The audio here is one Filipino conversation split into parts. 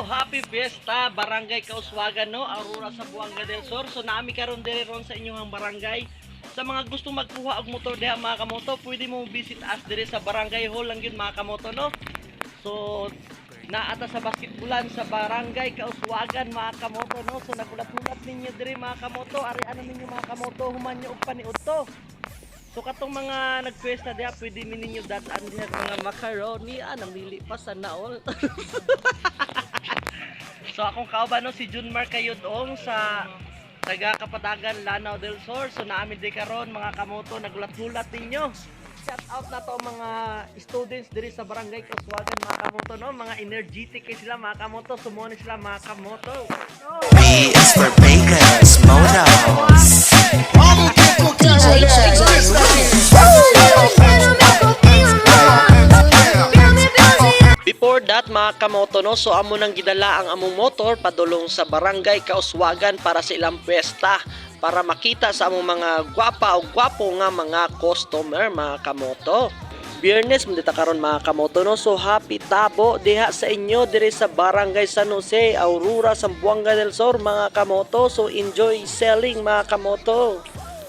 Happy Fiesta, Barangay Kauswagan, no? Aurora sa Buanga del Sur. So naami karon diri ron sa inyong barangay. Sa mga gustong magkuha og motor diha mga kamoto, pwede mo visit us diri sa Barangay Hall lang yun mga kamoto, no? So naata sa basketbulan sa Barangay Kauswagan mga kamoto, no? So nagulat-ulat ninyo diri mga kamoto, ari ano ninyo mga kamoto, human nyo og paniud to. So katong mga nagpesta diha, pwede mi ninyo dadaan diha mga macaroni, namili pa sa naol. So akong kauban no si Junmar Kayudong sa taga Kapatagan, Lanao del Sur. So naami di karon mga kamoto, nagulat-gulat ninyo. Shout out na to mga students diri sa Barangay Kauswagan mga kamoto, no? Mga energetic kay sila mga kamoto, sumuni sila mga kamoto. B is for Vegas Motos. Before that mga kamoto, no, so amo nang gidala ang among motor padulong sa Barangay Kauswagan para sa ilang piyesta, para makita sa among mga gwapa o gwapo nga mga customer mga kamoto. Biyernes mo dita karon mga kamoto, no, so happy tabo diha sa inyo diri sa Barangay San Jose, Aurora, Zamboanga del Sur mga kamoto. So enjoy selling mga kamoto.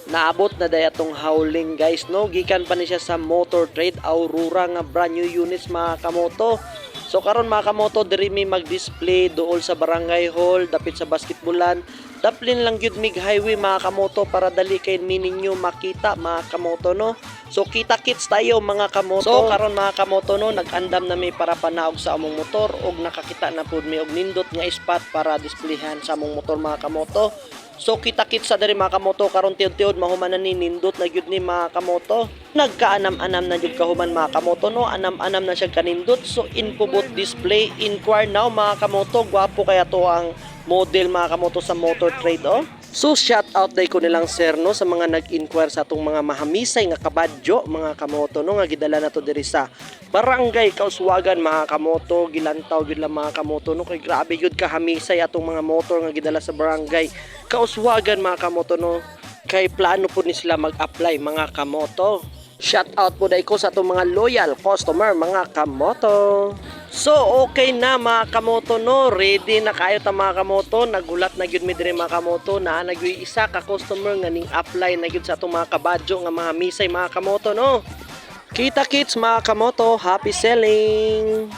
Naabot na daya tong howling guys, no, gikan pa ni siya sa Motor Trade Aurora nga brand new units mga kamoto. So karon mga kamoto, diri mi mag-display dool sa Barangay Hall dapit sa basketbulan. Daplin lang gyud mig highway mga kamoto para dali kay ninyo makita mga kamoto, no. So kita kits tayo mga kamoto. So karon mga kamoto, no, nag-andam na mi para panaog sa among motor og nakakita na pud mi og nindot nga spot para displayhan sa among motor mga kamoto. So kita-kit sa diri mga kamoto, karon tiud-tiud mahuman na ni nindot na gyud ni mga kamoto. Nagkaanam-anam na gyud kahuman mga kamoto, no, anam-anam na siya kanindot. So Infobot display, inquire now mga kamoto, gwapo kaya to ang model mga kamoto sa Motor Trade, oh. So shout out day ko nilang sir, no, sa mga nag-inquire sa atong mga mahamisay nga kabadyo mga kamoto, no, nga gidala na to diri sa Barangay Kauswagan mga kamoto. Gilantaw gyud lang mga kamoto, no, kay grabe gyud kahamisay atong mga motor nga gidala sa Barangay Kauswagan mga kamoto, no, kay plano po ni sila mag-apply mga kamoto. Shout out po dai ko sa atong mga loyal customer mga kamoto. So okay na mga kamoto, no, ready na kayo ta mga kamoto. Nagulat na gyud mi diri mga kamoto na nagyoy isa ka customer nga ning apply na gyud sa atong mga kabadyo nga mga misay mga kamoto, no. Kita kits mga kamoto, happy selling.